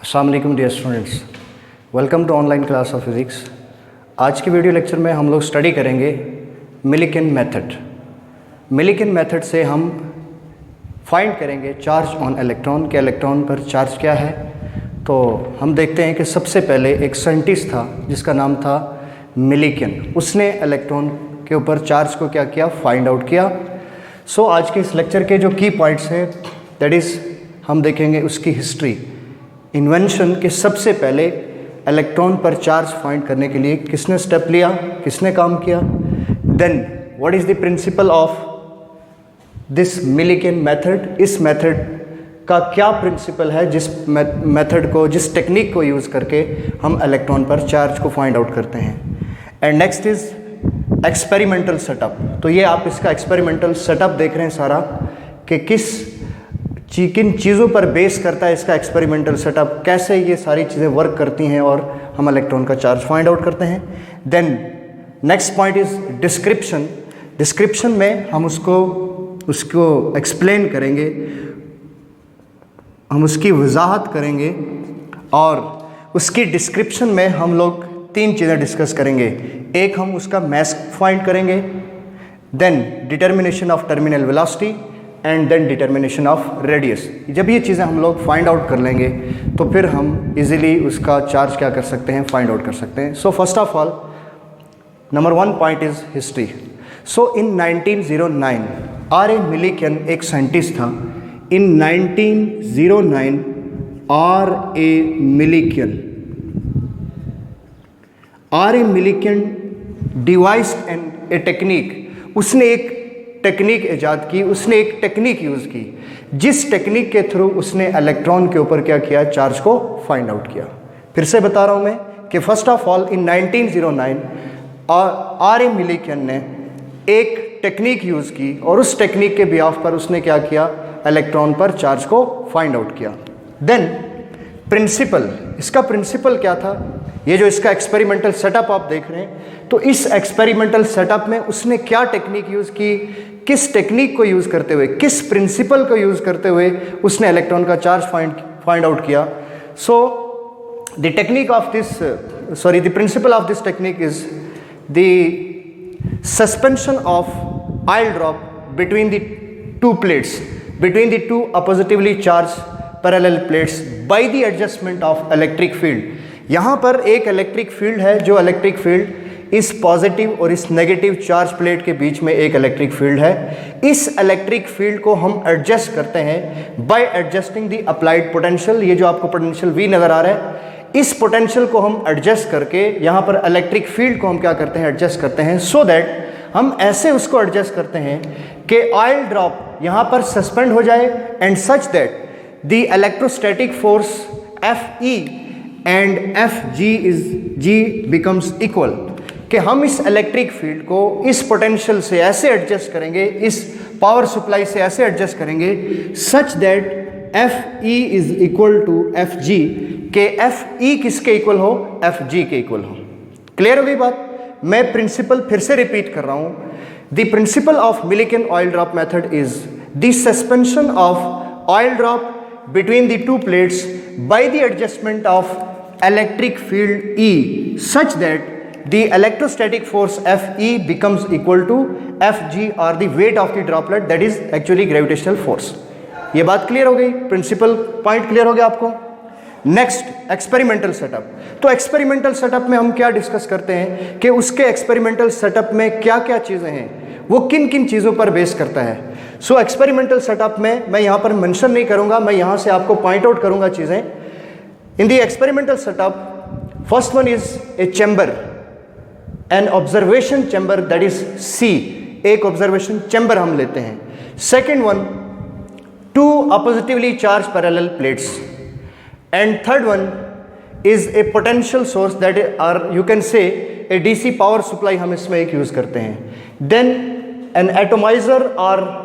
अस्सलाम वालेकुम dear students, welcome to online class of physics. आज की वीडियो लेक्चर में हम लोग स्टडी करेंगे मिलिकन मेथड। मिलिकन मेथड से हम फाइंड करेंगे चार्ज ऑन इलेक्ट्रॉन के इलेक्ट्रॉन पर चार्ज क्या है। तो हम देखते हैं कि सबसे पहले एक साइंटिस्ट था जिसका नाम था मिलिकन। उसने इलेक्ट्रॉन के ऊपर चार्ज को क्या किया, फाइंड आउट किया। सो आज के इस लेक्चर के जो की पॉइंट्स हैं दैट इज़ हम देखेंगे उसकी हिस्ट्री, इन्वेंशन के सबसे पहले इलेक्ट्रॉन पर चार्ज फाइंड करने के लिए किसने स्टेप लिया, किसने काम किया। Then what is the principle of this Millikan method, इस मेथड का क्या प्रिंसिपल है, जिस मेथड को, जिस टेक्निक को यूज़ करके हम इलेक्ट्रॉन पर चार्ज को फाइंड आउट करते हैं। And next is experimental setup. तो ये आप इसका एक्सपेरिमेंटल सेटअप देख रहे हैं सारा कि किन चीज़ों पर बेस करता है इसका एक्सपेरिमेंटल सेटअप, कैसे ये सारी चीज़ें वर्क करती हैं और हम इलेक्ट्रॉन का चार्ज फाइंड आउट करते हैं। Then next point is description. Description में हम उसको एक्सप्लेन करेंगे, हम उसकी वजाहत करेंगे और उसकी डिस्क्रिप्शन में हम लोग तीन चीज़ें डिस्कस करेंगे। एक, हम उसका मास फाइंड करेंगे, then determination of terminal velocity and then determination of radius. जब ये चीज़ें हम लोग फाइंड आउट कर लेंगे तो फिर हम इजीली उसका चार्ज क्या कर सकते हैं, फाइंड आउट कर सकते हैं। सो first of all number 1 point is history. So in 1909 R.A.. Millikan एक साइंटिस्ट था। इन 1909 R.A.. Millikan devised a technique. उसने एक टेक्निक ईजाद की, उसने एक टेक्निक यूज़ की जिस टेक्निक के थ्रू उसने इलेक्ट्रॉन के ऊपर क्या किया, चार्ज को फाइंड आउट किया। फिर से बता रहा हूँ मैं कि first of all in 1909 R.A.. Millikan ने एक टेक्निक यूज़ की और उस टेक्निक के बिहाफ पर उसने क्या किया, इलेक्ट्रॉन पर चार्ज को फाइंड आउट किया। देन प्रिंसिपल, इसका प्रिंसिपल क्या था, ये जो इसका एक्सपेरिमेंटल सेटअप आप देख रहे हैं, तो इस एक्सपेरिमेंटल सेटअप में उसने क्या टेक्निक यूज़ की, किस टेक्निक को यूज़ करते हुए, किस प्रिंसिपल को यूज़ करते हुए उसने इलेक्ट्रॉन का चार्ज फाइंड आउट किया। So the principle of this technique is the suspension of oil drop between the two plates, between the two oppositively charge parallel plates by the adjustment of electric field. यहाँ पर एक electric field है, जो electric field इस positive और इस negative charge plate के बीच में एक इलेक्ट्रिक फील्ड है। इस इलेक्ट्रिक फील्ड को हम एडजस्ट करते हैं bye adjusting the applied potential. ये जो आपको पोटेंशियल V नज़र आ रहा है, इस पोटेंशियल को हम एडजस्ट करके यहाँ पर इलेक्ट्रिक फील्ड को हम क्या करते हैं, एडजस्ट करते हैं। सो दैट हम ऐसे उसको एडजस्ट करते हैं कि ऑयल ड्रॉप यहाँ पर सस्पेंड हो जाए and such that the electrostatic force Fe and Fg becomes equal, कि हम इस इलेक्ट्रिक फील्ड को इस पोटेंशियल से ऐसे एडजस्ट करेंगे, इस पावर सप्लाई से ऐसे एडजस्ट करेंगे such that Fe is equal to Fg, के Fe किसके इक्वल हो, Fg के इक्वल हो। क्लियर हो गई बात। मैं प्रिंसिपल फिर से रिपीट कर रहा हूँ। The principle of Millikan oil drop method is the suspension of oil drop between the two plates by the adjustment of electric field E such that the electrostatic force Fe becomes equal to Fg or the weight of the droplet, that is actually gravitational force। ये बात clear हो गई, principal point clear हो गया आपको। Next experimental setup. तो experimental setup में हम क्या डिस्कस करते हैं कि उसके एक्सपेरिमेंटल सेटअप में क्या क्या चीज़ें हैं, वो किन किन चीज़ों पर बेस करता है। सो एक्सपेरिमेंटल सेटअप में मैं यहाँ पर मेंशन नहीं करूँगा, मैं यहाँ से आपको पॉइंट आउट करूँगा चीज़ें। In the experimental setup first one is a chamber, an observation chamber, that is C, एक ऑब्जर्वेशन चैम्बर हम लेते हैं। Second one, two oppositively charge parallel plates, and third one is a potential source, that are you can say a DC power supply हम इसमें एक use करते हैं। Then N atomiser और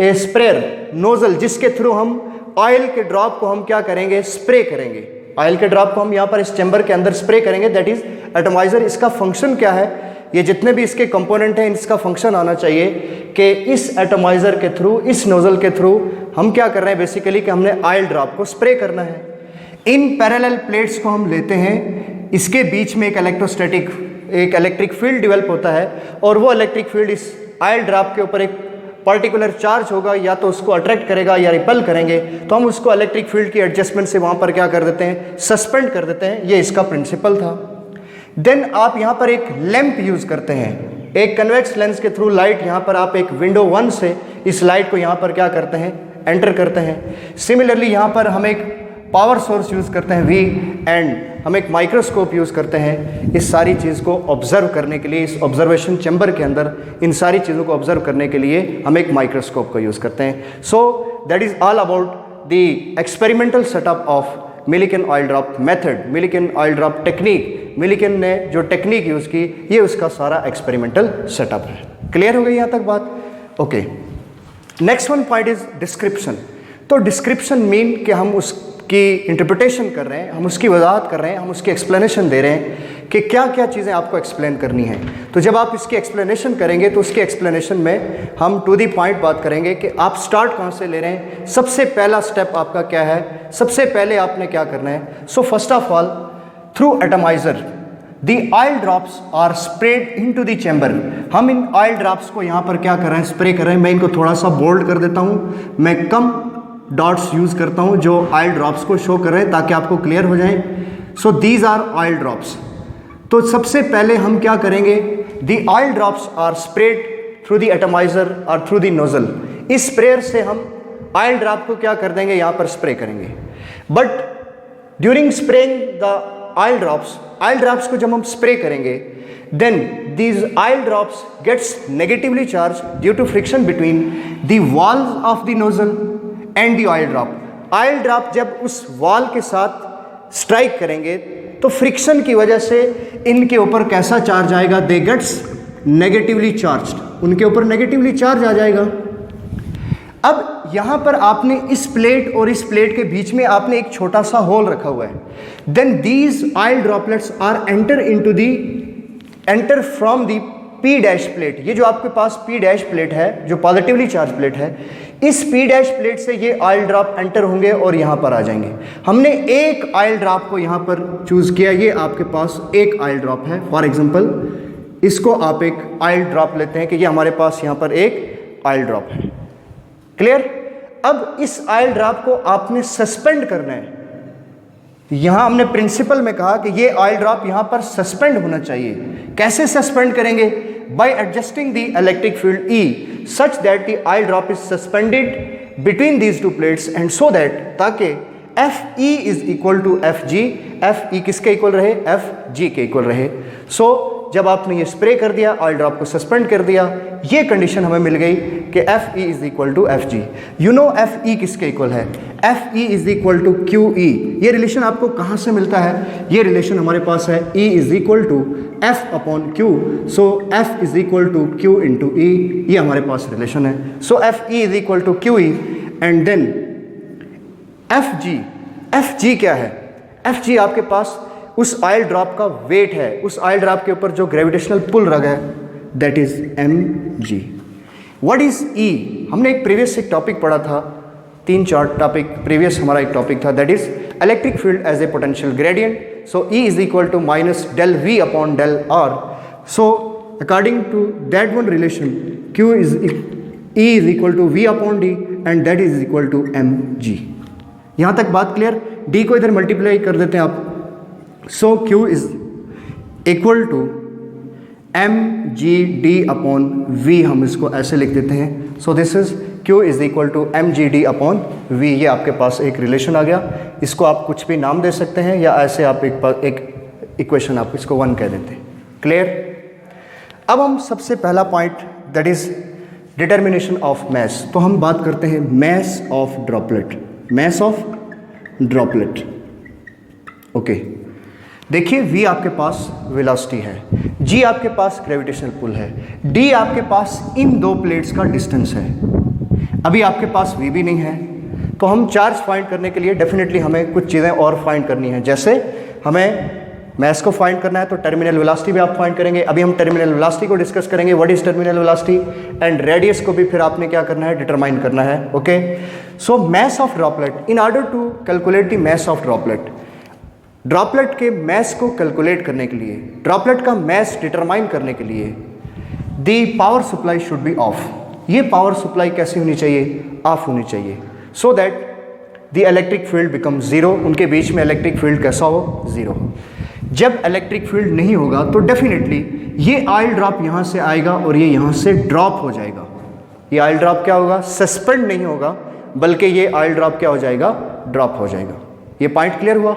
ए स्प्रेयर नोजल, जिसके थ्रू हम ऑयल के drop को हम क्या करेंगे, स्प्रे करेंगे। ऑयल के ड्रॉप को हम यहाँ पर इस चैम्बर के अंदर स्प्रे करेंगे, दैट इज एटोमाइजर। इसका फंक्शन क्या है, ये जितने भी इसके कंपोनेंट हैं इसका फंक्शन आना चाहिए कि इस एटोमाइजर के थ्रू, इस नोजल के थ्रू हम क्या कर रहे हैं बेसिकली, कि हमने ऑयल ड्रॉप को स्प्रे करना है। इन पैरेलल प्लेट्स को हम लेते हैं, इसके बीच में एक इलेक्ट्रिक फील्ड डेवलप होता है और वो इलेक्ट्रिक फील्ड इस ऑयल ड्रॉप के ऊपर एक पर्टिकुलर चार्ज होगा, या तो उसको अट्रैक्ट करेगा या रिपल करेंगे, तो हम उसको इलेक्ट्रिक फील्ड की एडजस्टमेंट से वहाँ पर क्या कर देते हैं, सस्पेंड कर देते हैं। ये इसका प्रिंसिपल था। देन आप यहाँ पर एक लैंप यूज़ करते हैं, एक कन्वेक्स लेंस के थ्रू लाइट, यहाँ पर आप एक विंडो 1 से इस लाइट को यहाँ पर क्या करते हैं, एंटर करते हैं। सिमिलरली यहाँ पर हम एक पावर सोर्स यूज़ करते हैं V, एंड हम एक माइक्रोस्कोप यूज़ करते हैं इस सारी चीज़ को ऑब्जर्व करने के लिए। इस ऑब्जर्वेशन चैम्बर के अंदर इन सारी चीज़ों को ऑब्जर्व करने के लिए हम एक माइक्रोस्कोप को यूज़ करते हैं। So that is all about the experimental setup of Millikan oil drop method, Millikan oil drop technique. Millikan ने जो टेक्निक यूज़ की, ये उसका सारा एक्सपेरिमेंटल सेटअप है। क्लियर हो गई यहाँ तक बात? Okay, next one point is description. तो डिस्क्रिप्शन मीन कि हम उसकी इंटरप्रिटेशन कर रहे हैं, हम उसकी वजाहत कर रहे हैं, हम उसकी एक्सप्लेनेशन दे रहे हैं कि क्या क्या चीज़ें आपको एक्सप्लेन करनी है। तो जब आप इसकी एक्सप्लेनेशन करेंगे तो उसकी एक्सप्लेनेशन में हम टू दी पॉइंट बात करेंगे कि आप स्टार्ट कहाँ से ले रहे हैं, सबसे पहला स्टेप आपका क्या है, सबसे पहले आपने क्या करना है। So first of all, through atomiser the oil drops are spread into the chamber. हम इन ऑयल ड्रॉप्स को यहाँ पर क्या कर रहे हैं, स्प्रे कर रहे हैं। मैं इनको थोड़ा सा बोल्ड कर देता हूँ, मैं कम डॉट्स यूज़ करता हूँ जो ऑयल ड्रॉप्स को शो कर रहे हैं ताकि आपको क्लियर हो जाए। So these are oil drops. तो सबसे पहले हम क्या करेंगे, the oil drops are spread through the atomiser और थ्रू दी नोजल। इस स्प्रेयर से हम ऑयल ड्रॉप को क्या कर देंगे, यहाँ पर स्प्रे करेंगे। But during spraying the oil drops को जब हम स्प्रे करेंगे, then these oil drops gets negatively charged due to friction between the walls of the nozzle and the oil drop. Oil drop जब उस वॉल के साथ strike करेंगे तो फ्रिक्शन की वजह से इनके ऊपर कैसा चार्ज आएगा, दे गेट्स नेगेटिवली चार्ज्ड, उनके ऊपर नेगेटिवली चार्ज आ जाएगा। अब यहाँ पर आपने इस प्लेट और इस प्लेट के बीच में आपने एक छोटा सा होल रखा हुआ है। Then these oil droplets are enter from the P dash plate. ये जो आपके पास पी डैश प्लेट है, जो पॉजिटिवली चार्ज प्लेट है, इस पी डैश प्लेट से ये ऑयल ड्रॉप एंटर होंगे और यहाँ पर आ जाएंगे। हमने एक ऑयल ड्रॉप को यहाँ पर चूज़ किया, ये आपके पास एक ऑयल ड्रॉप है। फॉर एग्जांपल इसको आप एक ऑयल ड्रॉप लेते हैं कि ये हमारे पास यहाँ पर एक ऑयल ड्रॉप है। क्लियर? अब इस ऑयल ड्रॉप को आपने सस्पेंड करना है। यहाँ हमने प्रिंसिपल में कहा कि ये ऑयल ड्रॉप यहाँ पर सस्पेंड होना चाहिए। कैसे सस्पेंड करेंगे? By adjusting the electric field E such that the oil drop is suspended between these two plates and so that, ताकि FE is equal to FG, FE किसके इक्वल रहे, FG के इक्वल रहे। So जब आपने ये spray कर दिया, ऑयल ड्रॉप को सस्पेंड कर दिया, ये कंडीशन हमें मिल गई कि FE is equal to FG। You know FE किसके इक्वल है, FE is equal to QE। ये रिलेशन आपको कहाँ से मिलता है? ये रिलेशन हमारे पास है E is equal to F upon Q। So F is equal to Q into E, ये हमारे पास रिलेशन है। So FE is equal to QE and then FG। FG क्या है? FG आपके पास उस ऑयल ड्रॉप का वेट है, उस ऑयल ड्रॉप के ऊपर जो ग्रेविटेशनल पुल लगा है, that is mg। What is E? हमने एक प्रीवियस एक टॉपिक पढ़ा था, 3-4 टॉपिक प्रीवियस हमारा एक टॉपिक था, that is electric field as a potential gradient. So E is equal to minus del V upon del R। So according to that one relation E is equal to V upon D and that is equal to mg। यहाँ तक बात clear? D को इधर multiply कर देते हैं आप। So Q is equal to mgd upon V, हम इसको ऐसे लिख देते हैं। So this is Q is equal to mgd upon V। ये आपके पास एक रिलेशन आ गया। इसको आप कुछ भी नाम दे सकते हैं या ऐसे आप एक इक्वेशन आप इसको 1 कह देते हैं। क्लियर? अब हम सबसे पहला point, that is determination of mass. तो हम बात करते हैं mess of droplet, mess of droplet. Okay, देखिए V आपके पास वेलोसिटी है, G आपके पास ग्रेविटेशनल पुल है, D आपके पास इन दो प्लेट्स का डिस्टेंस है। अभी आपके पास V भी नहीं है, तो हम चार्ज फाइंड करने के लिए डेफिनेटली हमें कुछ चीज़ें और फाइंड करनी है। जैसे हमें मैस को फाइंड करना है तो टर्मिनल वेलोसिटी भी आप फाइंड करेंगे। अभी हम टर्मिनल वेलोसिटी को डिस्कस करेंगे, what is terminal velocity, and radius को भी फिर आपने क्या करना है, डिटरमाइन करना है। Okay, so mass of droplet, in order to calculate the mass of droplet, droplet के मैस को कैलकुलेट करने के लिए, ड्रॉपलेट का मैस डिटरमाइन करने के लिए the power supply should be of. ये पावर सप्लाई कैसी होनी चाहिए, ऑफ होनी चाहिए, so that the electric field become zero, उनके बीच में इलेक्ट्रिक फील्ड कैसा हो, जीरो। जब इलेक्ट्रिक फील्ड नहीं होगा तो डेफिनेटली ये ऑयल ड्रॉप यहाँ से आएगा और ये यहाँ से ड्रॉप हो जाएगा। ये ऑयल ड्रॉप क्या होगा, सस्पेंड नहीं होगा, बल्कि ये ऑयल ड्रॉप क्या हो जाएगा, ड्रॉप हो जाएगा। ये पॉइंट क्लियर हुआ।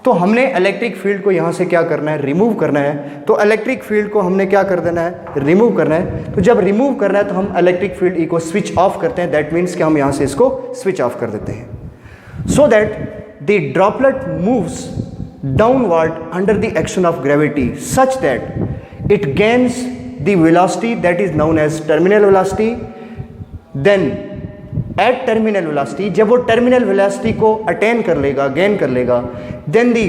तो हमने इलेक्ट्रिक फील्ड को यहाँ से क्या करना है, रिमूव करना है। तो इलेक्ट्रिक फील्ड को हमने क्या कर देना है, रिमूव करना है। तो जब रिमूव करना है तो हम इलेक्ट्रिक फील्ड ई को स्विच ऑफ करते हैं, दैट मीन्स कि हम यहाँ से इसको स्विच ऑफ कर देते हैं, so that the droplet moves downward under the action of gravity such that it gains the velocity that is known as terminal velocity. Then at terminal velocity, जब वो terminal velocity को attain कर लेगा, gain कर लेगा, then the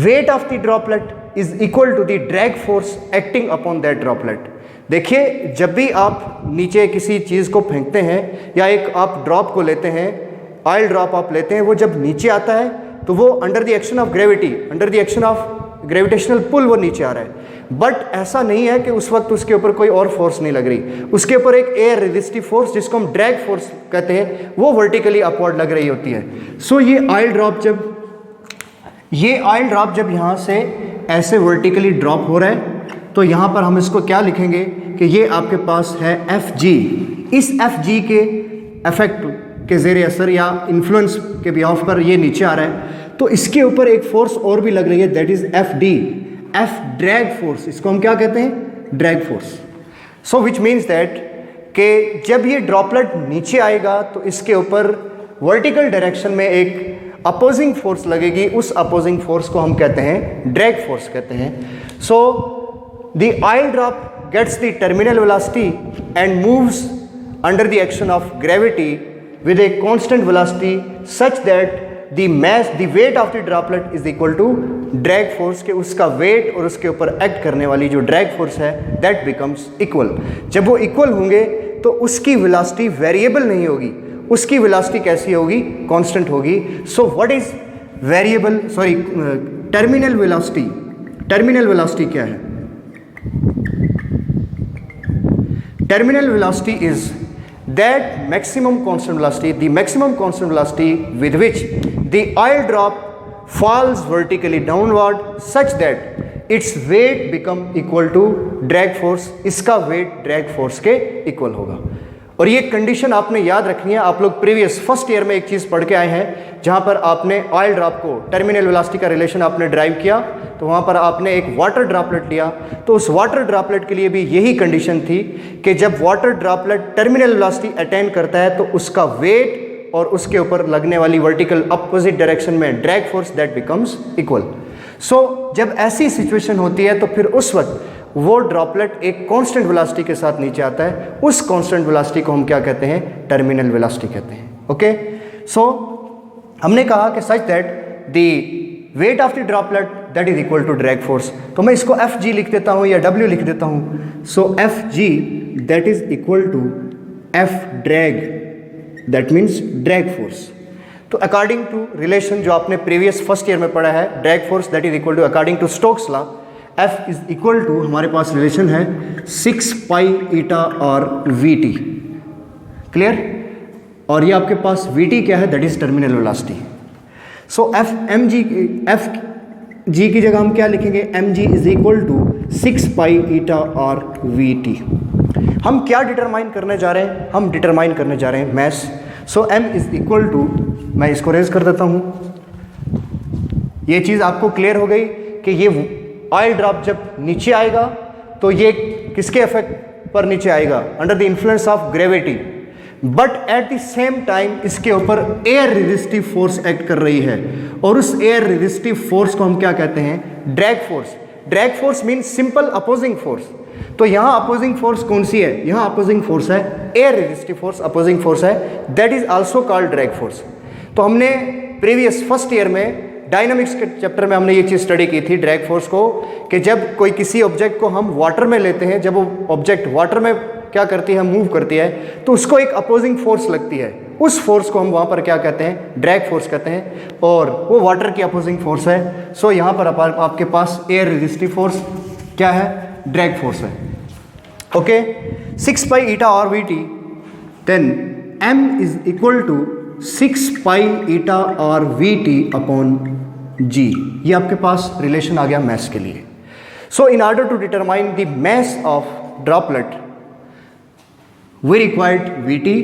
weight of the droplet is equal to the drag force acting upon that droplet. देखिए, जब भी आप नीचे किसी चीज़ को फेंकते हैं या एक आप ड्रॉप को लेते हैं, ऑयल ड्रॉप आप लेते हैं, वो जब नीचे आता है तो वो under the action of gravity, under the action of gravitational pull वो नीचे आ रहा है। बट ऐसा नहीं है कि उस वक्त उसके ऊपर कोई और फोर्स नहीं लग रही, उसके ऊपर एक एयर रेजिस्टिव फोर्स जिसको हम ड्रैग फोर्स कहते हैं वो वर्टिकली अपवर्ड लग रही होती है। सो ये ऑयल ड्रॉप जब यहाँ से ऐसे वर्टिकली ड्रॉप हो रहा है तो यहाँ पर हम इसको क्या लिखेंगे कि ये आपके पास है एफ जी। इस एफ जी के इफेक्ट के ज़ेरे असर या इन्फ्लुएंस के बिहाफ पर ये नीचे आ रहा है, तो इसके ऊपर एक फोर्स और भी लग रही है, that is F D, F drag force. इसको हम क्या कहते हैं, drag force. So which means that कि जब ये ड्रॉपलेट नीचे आएगा तो इसके ऊपर वर्टिकल डायरेक्शन में एक अपोजिंग फोर्स लगेगी, उस अपोजिंग फोर्स को हम कहते हैं ड्रैग फोर्स कहते हैं। So the oil drop gets the terminal velocity and moves under the action of gravity with a constant velocity such that the weight of the droplet is equal to drag force, के उसका weight और उसके ऊपर act करने वाली जो drag force है that becomes equal। जब वो equal होंगे तो उसकी velocity variable नहीं होगी, उसकी velocity कैसी होगी, constant होगी। So what is terminal velocity? terminal velocity क्या है? terminal velocity is that maximum constant velocity, the maximum constant velocity with which the oil drop falls vertically downward such that its weight become equal to drag force। इसका weight drag force के equal होगा। और ये condition आपने याद रखनी है। आप लोग प्रीवियस फर्स्ट ईयर में एक चीज़ पढ़ के आए हैं जहाँ पर आपने ऑयल ड्रॉप को टर्मिनल वेलोसिटी का रिलेशन आपने ड्राइव किया, तो वहाँ पर आपने एक वाटर ड्रॉपलेट लिया, तो उस वाटर ड्रॉपलेट के लिए भी यही कंडीशन थी कि जब water droplet terminal velocity attain करता है तो उसका वेट और उसके ऊपर लगने वाली वर्टिकल अपोजिट डायरेक्शन में drag force that becomes equal. So जब ऐसी सिचुएशन होती है तो फिर उस वक्त वो ड्रॉपलेट एक कांस्टेंट वेलोसिटी के साथ नीचे आता है, उस कांस्टेंट वेलोसिटी को हम क्या कहते हैं, टर्मिनल वेलोसिटी कहते हैं। ओके, सो हमने कहा कि such that the weight of the droplet that is equal to drag force, तो मैं इसको एफ जी लिख देता हूँ या डब्ल्यू लिख देता हूँ। So F G that is equal to F drag, that means drag force. तो अकॉर्डिंग टू रिलेशन जो आपने प्रीवियस फर्स्ट ईयर में पढ़ा है, drag force that is equal to according to Stokes law, F is equal to, हमारे पास relation है 6 pi eta और VT। क्लियर? और ये आपके पास VT क्या है, that is terminal velocity. So F जी की जगह हम क्या लिखेंगे, mg is equal to 6 pi eta और VT। हम क्या डिटरमाइन करने जा रहे हैं, हम डिटरमाइन करने जा रहे हैं mass. So m is equal to, मैं इसको रेज कर देता हूँ, ये चीज़ आपको क्लियर हो गई कि ये ऑयल ड्रॉप जब नीचे आएगा तो ये किसके इफेक्ट पर नीचे आएगा, under the influence of gravity, but at the same time इसके ऊपर एयर रेजिस्टिव फोर्स एक्ट कर रही है, और उस एयर रेजिस्टिव फोर्स को हम क्या कहते हैं, drag force. Drag force means simple opposing force. तो यहाँ अपोजिंग फोर्स कौन सी है, यहाँ अपोजिंग फोर्स है air resistive force, opposing force है, that is also called drag force. तो हमने प्रीवियस फर्स्ट ईयर में डायनामिक्स के चैप्टर में हमने ये चीज़ स्टडी की थी ड्रैग फोर्स को, कि जब कोई किसी ऑब्जेक्ट को हम वाटर में लेते हैं, जब वो ऑब्जेक्ट वाटर में क्या करती है, मूव करती है, तो उसको एक अपोजिंग फोर्स लगती है। उस फोर्स को हम वहाँ पर क्या कहते हैं, ड्रैग फोर्स कहते हैं, और वो वाटर की अपोजिंग फोर्स है। सो यहाँ पर आपके पास एयर रेजिस्टिव फोर्स क्या है, ड्रैग फोर्स है। ओके, 6 पाई ईटा और we T, then m is equal to 6 pi eta और वी टी अपॉन जी। ये आपके पास रिलेशन आ गया मैस के लिए। So in order to determine the mass of droplet we required v t,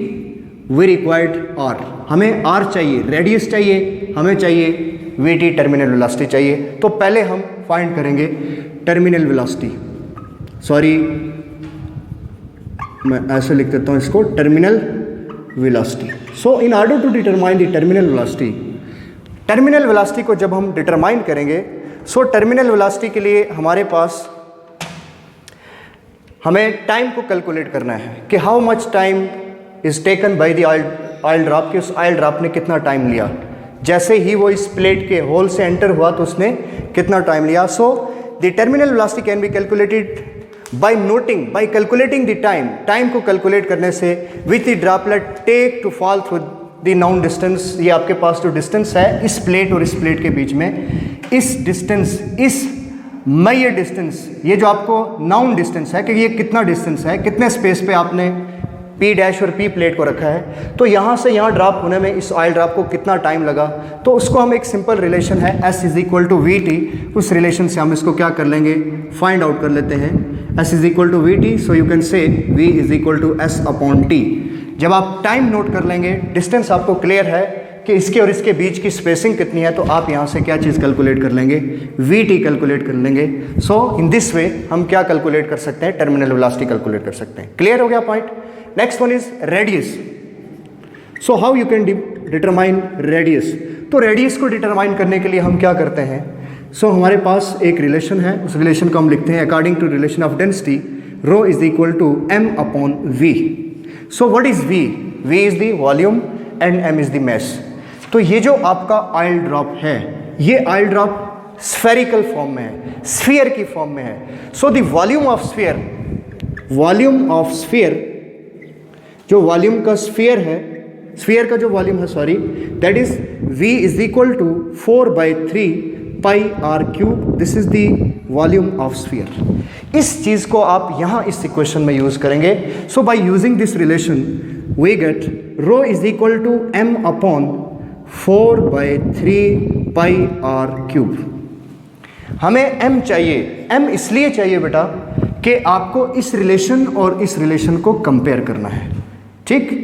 we required r. हमें r चाहिए, radius चाहिए, हमें चाहिए वी टी, टर्मिनल वेलोसिटी चाहिए। तो पहले हम फाइंड करेंगे टर्मिनल वेलोसिटी, सॉरी मैं ऐसे लिख देता हूँ इसको, terminal velocity. So in order to determine the terminal velocity, terminal velocity को जब हम डिटरमाइन करेंगे, सो टर्मिनल वेलोसिटी के लिए हमारे पास हमें टाइम को कैलकुलेट करना है कि how much time is taken by the oil drop, कि उस ऑयल ड्रॉप ने कितना टाइम लिया। जैसे ही वो इस प्लेट के होल से एंटर हुआ तो उसने कितना टाइम लिया। So the terminal velocity can be calculated by noting, by calculating the time. Time को कैलकुलेट करने से with the droplet take to fall through the known distance. ये आपके पास जो डिस्टेंस है इस प्लेट और इस प्लेट के बीच में, इस डिस्टेंस, इस मेजर डिस्टेंस, ये जो आपको नाउन डिस्टेंस है कि ये कितना डिस्टेंस है, कितने स्पेस पे आपने पी डैश और पी प्लेट को रखा है, तो यहाँ से यहाँ ड्रॉप होने में इस ऑयल ड्रॉप को कितना टाइम लगा, तो उसको हम एक सिंपल रिलेशन है S is equal to V T, उस रिलेशन से हम इसको क्या कर लेंगे, फाइंड आउट कर लेते हैं। S is equal to V T, so you can say V is equal to S upon T. जब आप टाइम नोट कर लेंगे, डिस्टेंस आपको क्लियर है कि इसके और इसके बीच की स्पेसिंग कितनी है, तो आप यहाँ से क्या चीज़ कैलकुलेट कर लेंगे, वी टी कैलकुलेट कर लेंगे। सो इन दिस वे हम क्या कैलकुलेट कर सकते हैं, टर्मिनल वेलोसिटी कैलकुलेट कर सकते हैं। क्लियर हो गया point. Next one is radius. So how you can determine radius. तो रेडियस को डिटरमाइन करने के लिए हम क्या करते हैं, सो हमारे पास एक रिलेशन है, उस रिलेशन को हम लिखते हैं according to relation of density, rho is equal to m upon v। So what is v? v is the volume and m is the mass. तो ये जो आपका ऑयल ड्रॉप है, ये ऑयल ड्रॉप स्फेरिकल फॉर्म में है, sphere की form में है। So the volume of sphere, volume of sphere, जो वॉल्यूम का स्फीयर है, स्फीयर का जो वॉल्यूम है, sorry, that is v is equal to 4/3 pi are cube. This is the volume of sphere. इस चीज को आप यहां इस इक्वेशन में यूज करेंगे। So by using this relation we get rho is equal to m upon 4/3 pi are cube. हमें m चाहिए, m इसलिए चाहिए बेटा कि आपको इस रिलेशन और इस रिलेशन को कंपेयर करना है, ठीक।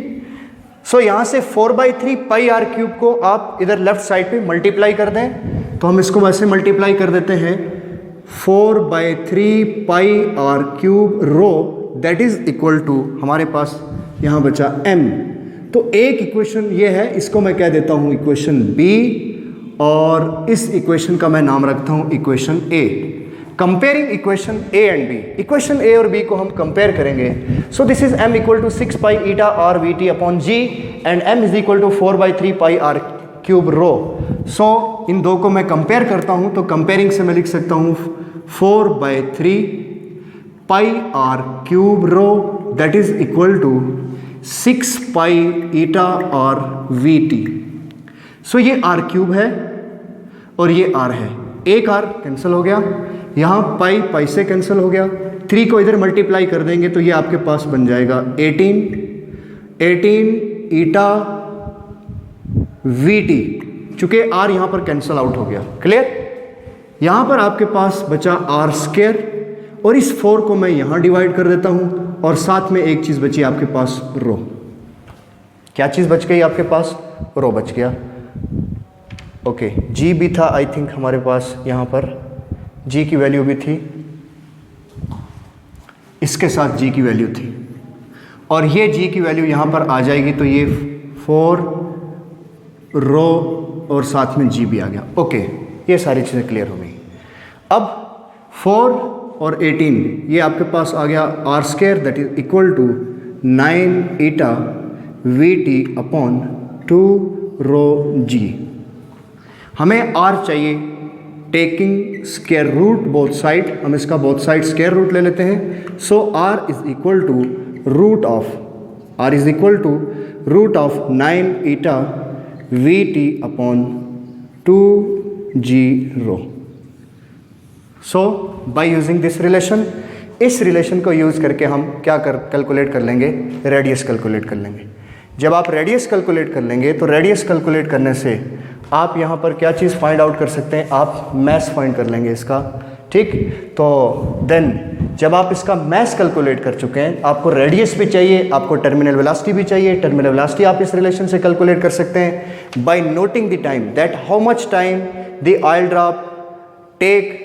सो यहाँ से 4/3 पाई आर क्यूब को आप इधर लेफ्ट साइड पे मल्टीप्लाई कर दें, तो हम इसको वैसे मल्टीप्लाई कर देते हैं 4/3 pi are cube rho, that is equal to हमारे पास यहाँ बचा m। तो एक इक्वेशन ये है, इसको मैं कह देता हूँ इक्वेशन B, और इस इक्वेशन का मैं नाम रखता हूँ equation A। Comparing equation A and B, equation A और B को हम कंपेयर करेंगे। So this is m equal to 6 pi eta r v T upon g and m is equal to 4/3 pi are cube rho. So इन दो को मैं compare करता हूँ, तो कंपेयरिंग से मैं लिख सकता हूँ 4/3 pi are cube rho, that is equal to 6 pi eta और वी टी। सो ये आर क्यूब है और ये आर है, एक आर कैंसिल हो गया, यहाँ पाई पाई से कैंसिल हो गया, 3 को इधर मल्टीप्लाई कर देंगे तो ये आपके पास बन जाएगा 18 ईटा वी टी, चूंकि आर यहाँ पर कैंसिल आउट हो गया। क्लियर। यहाँ पर आपके पास बचा आर स्क्वायर, और इस 4 को मैं यहाँ डिवाइड कर देता हूँ, और साथ में एक चीज़ बची आपके पास रो। क्या चीज़ बच गई आपके पास? रो बच गया। ओके, जी भी था आई थिंक हमारे पास, यहाँ पर जी की वैल्यू भी थी, इसके साथ जी की वैल्यू थी, और ये जी की वैल्यू यहाँ पर आ जाएगी, तो ये 4 रो और साथ में जी भी आ गया। ओके, ये सारी चीज़ें क्लियर हो गई। अब 4 और 18 ये आपके पास आ गया R square, that is equal to 9 eta V T upon 2 rho G. हमें R चाहिए, taking square root both side, हम इसका बोथ साइड स्क्वायर रूट ले लेते हैं। So R is equal to root of 9 eta VT upon 2G rho. So by using this relation, इस रिलेशन को यूज़ करके हम क्या कैलकुलेट कर लेंगे, रेडियस कैलकुलेट कर लेंगे। जब आप रेडियस कैलकुलेट कर लेंगे तो रेडियस कैलकुलेट करने से आप यहाँ पर क्या चीज़ फाइंड आउट कर सकते हैं, आप मैस फाइंड कर लेंगे इसका, ठीक। तो देन जब आप इसका मैस कैलकुलेट कर चुके हैं, आपको रेडियस भी चाहिए, आपको टर्मिनल वेलोसिटी भी चाहिए। टर्मिनल वेलोसिटी आप इस रिलेशन से कैलकुलेट कर सकते हैं by noting the time, that how much time the oil drop take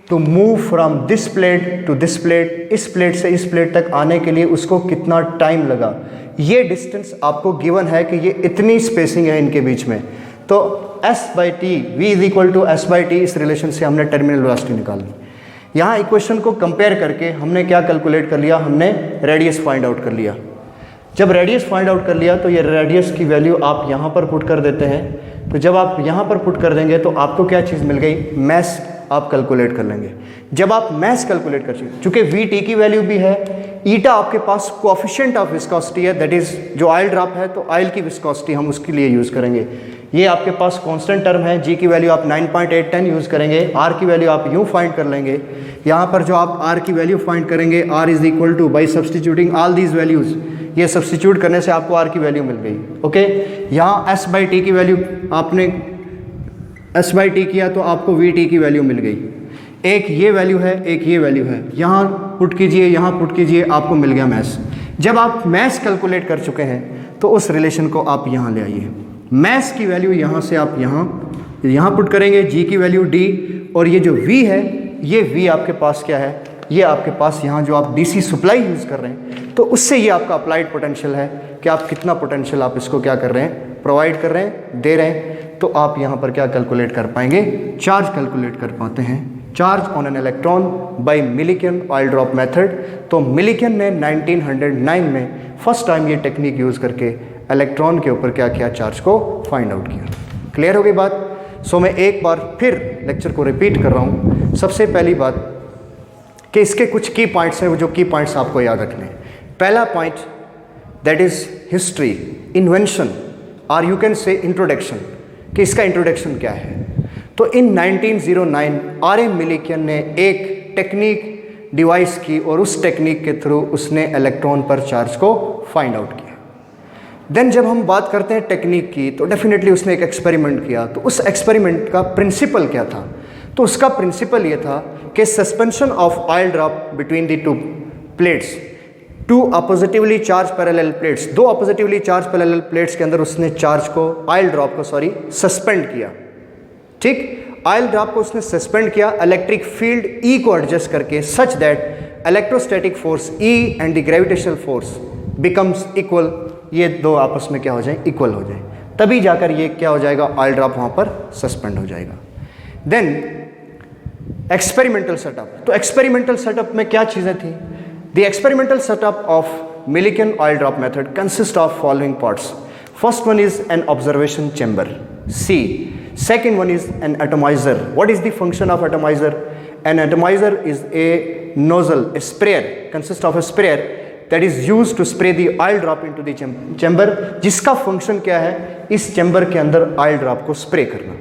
to move from this plate to this plate, इस प्लेट से इस प्लेट तक आने के लिए उसको कितना टाइम लगा। ये डिस्टेंस आपको गिवन है कि ये इतनी स्पेसिंग है इनके बीच में, तो S/T V is equal to S/T, इस रिलेशन से हमने टर्मिनल वेलोसिटी निकालनी। यहाँ इक्वेशन को कंपेयर करके हमने क्या कैलकुलेट कर लिया, हमने रेडियस फाइंड आउट कर लिया। जब रेडियस फाइंड आउट कर लिया तो ये रेडियस की वैल्यू आप यहाँ पर पुट कर देते हैं। तो जब आप यहाँ पर पुट कर देंगे तो आपको क्या चीज़ मिल गई, मैस आप कैलकुलेट कर लेंगे। जब आप मैस कैलकुलेट कर चूँकि VT की वैल्यू भी है, ईटा आपके पास कोएफिशिएंट ऑफ विस्कोसिटी है, दैट इज़ जो ऑयल ड्रॉप है तो ऑयल की विस्कोसिटी हम उसके लिए यूज़ करेंगे। ये आपके पास कांस्टेंट टर्म है, G की वैल्यू आप 9.810 यूज़ करेंगे, R की वैल्यू आप यूँ फाइंड कर लेंगे। यहाँ पर जो आप R की वैल्यू फाइंड करेंगे, R is equal two by substituting all these values, ये सब्सटीट्यूट करने से आपको R की वैल्यू मिल गई। ओके, यहाँ S/T की वैल्यू आपने S/T किया तो आपको VT की वैल्यू मिल गई। एक ये वैल्यू है, एक ये वैल्यू है, यहाँ पुट कीजिए, यहाँ पुट कीजिए, आपको मिल गया मैस। जब आप मैस कैलकुलेट कर चुके हैं तो उस रिलेशन को आप यहाँ ले आइए। मैस की वैल्यू यहाँ से आप यहाँ पुट करेंगे, G की वैल्यू D, और ये जो V है, ये V आपके पास क्या है, ये आपके पास यहाँ जो आप DC सप्लाई यूज़ कर रहे हैं तो उससे ये आपका अप्लाइड पोटेंशियल है कि आप कितना पोटेंशियल आप इसको क्या कर रहे हैं, प्रोवाइड कर रहे हैं, दे रहे हैं। तो आप यहाँ पर क्या कैलकुलेट कर पाएंगे, चार्ज कैलकुलेट कर पाते हैं, charge on an electron by Millikan oil drop method. तो मिलिकन ने 1909 में फर्स्ट टाइम ये टेक्निक यूज़ करके इलेक्ट्रॉन के ऊपर क्या किया, चार्ज को फाइंड आउट किया। क्लियर हो गई बात। सो मैं एक बार फिर लेक्चर को रिपीट कर रहा हूँ। सबसे पहली बात कि इसके कुछ की पॉइंट्स हैं, वो जो की पॉइंट्स आपको याद रखने हैं। पहला point that is history, invention, और यू कैन से इंट्रोडक्शन, कि इसका इंट्रोडक्शन क्या है। तो इन 1909 R.M. मिलिकन ने एक टेक्निक डिवाइस की और उस टेक्निक के थ्रू उसने इलेक्ट्रॉन पर चार्ज को फाइंड आउट किया। देन जब हम बात करते हैं टेक्निक की तो डेफिनेटली उसने एक एक्सपेरिमेंट किया। तो उस एक्सपेरिमेंट का प्रिंसिपल क्या था, तो उसका प्रिंसिपल ये था कि suspension of oil drop between the two plates, two oppositively charge parallel plates, दो अपोजिटिवली चार्ज पैरेलल प्लेट्स के अंदर उसने चार्ज को, ऑयल ड्रॉप को सस्पेंड किया। ठीक, ऑयल ड्रॉप को उसने सस्पेंड किया इलेक्ट्रिक फील्ड E को एडजस्ट करके, such that electrostatic force E and the gravitational force becomes equal, ये दो आपस में क्या हो जाए, इक्वल हो जाए, तभी जाकर ये क्या हो जाएगा, ऑयल ड्रॉप वहाँ पर सस्पेंड हो जाएगा। देन एक्सपेरिमेंटल सेटअप, तो एक्सपेरिमेंटल सेटअप में क्या चीज़ें थी। The experimental setup of Millikan oil drop method consist of following parts. First one is an observation chamber, C. Second one is an atomizer. What is the function of atomizer? An atomizer is a nozzle, a sprayer, consists of a sprayer that is used to spray the oil drop into the chamber, जिसका function क्या है, इस chamber के अंदर oil drop को spray करना।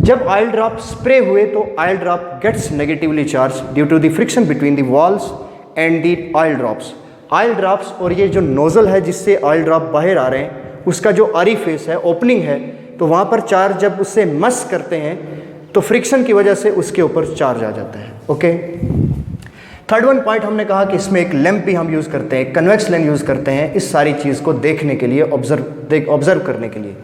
जब oil drop spray हुए तो oil drop gets negatively charge due to the friction between the walls and the oil drops. Oil drops और ये जो नोजल है जिससे ऑयल ड्रॉप बाहर आ रहे हैं, उसका जो ऑरिफिस है, ओपनिंग है, तो वहाँ पर चार्ज जब उससे मस करते हैं तो फ्रिक्शन की वजह से उसके ऊपर चार्ज आ जाता है। ओके, थर्ड वन पॉइंट हमने कहा कि इसमें एक लैंप भी हम यूज़ करते हैं, कन्वेक्स लेंस यूज़ करते हैं इस सारी चीज़ को देखने के लिए, ऑब्जर्व करने के लिए।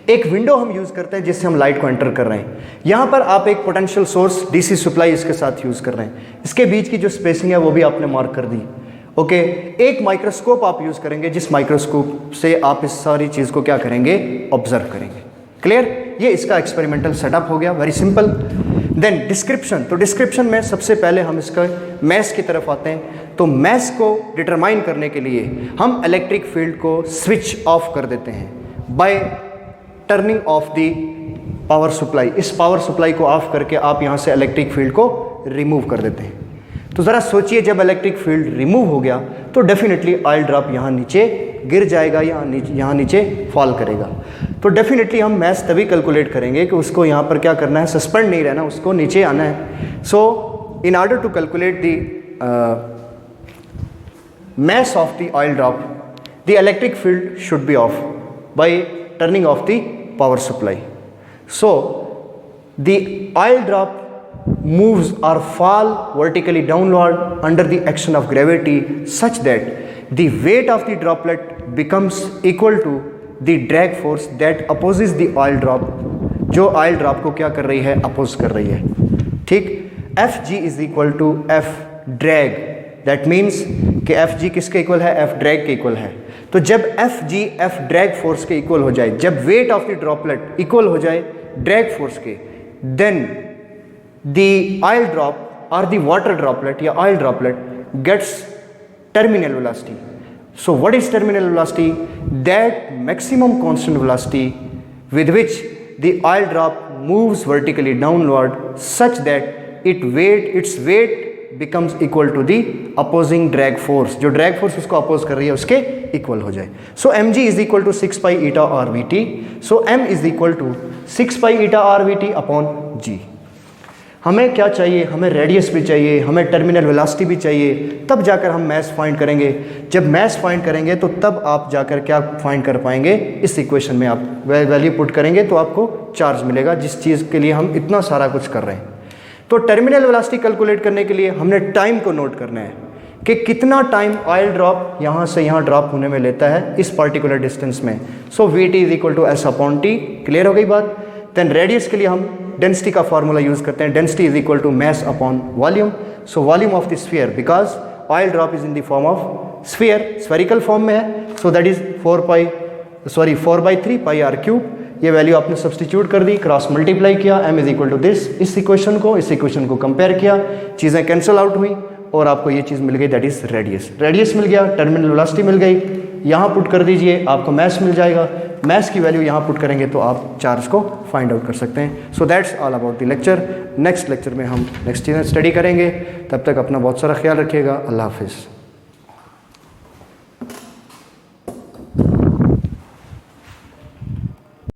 एक विंडो हम यूज़ करते हैं जिससे हम लाइट को एंटर कर रहे हैं। यहाँ पर आप एक पोटेंशियल सोर्स DC सप्लाई इसके साथ यूज़ कर रहे हैं, इसके बीच की जो स्पेसिंग है वो भी आपने मार्क कर दी। ओके, एक माइक्रोस्कोप आप यूज़ करेंगे जिस माइक्रोस्कोप से आप इस सारी चीज़ को क्या करेंगे, ऑब्जर्व करेंगे। क्लियर, ये इसका एक्सपेरिमेंटल सेटअप हो गया, वेरी सिंपल। देन डिस्क्रिप्शन, तो डिस्क्रिप्शन में सबसे पहले हम इसका मैस की तरफ आते हैं। तो मैस को डिटरमाइन करने के लिए हम इलेक्ट्रिक फील्ड को स्विच ऑफ कर देते हैं bye turning of the power supply, इस पावर सप्लाई को ऑफ करके आप यहाँ से इलेक्ट्रिक फील्ड को रिमूव कर देते हैं। तो ज़रा सोचिए, जब इलेक्ट्रिक फील्ड रिमूव हो गया तो डेफिनेटली ऑयल ड्रॉप यहाँ नीचे गिर जाएगा या यहाँ नीचे फॉल करेगा। तो डेफिनेटली हम मैथ तभी कैलकुलेट करेंगे कि उसको यहाँ पर क्या करना है, सस्पेंड नहीं रहना, उसको नीचे आना है। So in order to calculate the mass of the oil drop, the electric field should be off by turning off the power supply. So the oil drop moves or fall vertically downward under the action of gravity such that the weight of the droplet becomes equal to the drag force that opposes the oil drop, जो oil drop को क्या कर रही है, oppose कर रही है। ठीक, Fg is equal to F drag, that means कि एफ जी किसके इक्वल है, एफ ड्रैग के इक्वल है। तो जब F G F drag force के इक्वल हो जाए, जब weight of the droplet equal हो जाए ड्रैग फोर्स के, देन द ऑयल ड्रॉप और द वाटर ड्रॉपलेट या oil droplet gets terminal velocity. So what is terminal velocity? That maximum constant velocity with which the oil drop moves vertically downward such that its weight becomes equal to the opposing drag force, जो drag force उसको oppose कर रही है उसके equal हो जाए। So mg is equal to 6 pi eta r vt. So m is equal to 6 pi eta r vt upon g. हमें क्या चाहिए, हमें रेडियस भी चाहिए, हमें टर्मिनल वेलोसिटी भी चाहिए, तब जाकर हम मैस फाइंड करेंगे। जब मैस फाइंड करेंगे तो तब आप जाकर क्या फाइंड कर पाएंगे, इस इक्वेशन में आप वैल्यू पुट करेंगे तो आपको चार्ज मिलेगा, जिस चीज़ के लिए हम इतना सारा कुछ कर रहे हैं। तो टर्मिनल वेलोसिटी कैलकुलेट करने के लिए हमने टाइम को नोट करना है कि कितना टाइम ऑयल ड्रॉप यहाँ से यहाँ ड्रॉप होने में लेता है इस पर्टिकुलर डिस्टेंस में। So V T is equal to S upon T, clear हो गई बात। देन रेडियस के लिए हम डेंसिटी का फॉर्मूला यूज करते हैं, density is equal to mass upon volume. So volume of the sphere, because oil drop is in the form of sphere, spherical form में है, so that is 4/3 pi are cube. ये value आपने substitute कर दी, cross multiply किया, m is equal to this, इस equation को compare किया, चीज़ें कैंसिल आउट हुई और आपको ये चीज़ मिल गई, दैट इज रेडियस मिल गया, टर्मिनल वेलोसिटी मिल गई। यहाँ पुट कर दीजिए, आपको मैस मिल जाएगा, मैस की वैल्यू यहाँ पुट करेंगे तो आप चार्ज को फाइंड आउट कर सकते हैं। So that's all about the lecture. Next lecture में हम नेक्स्ट चीज़ें स्टडी करेंगे, तब तक अपना बहुत सारा ख्याल रखिएगा। अल्लाह हाफिज़।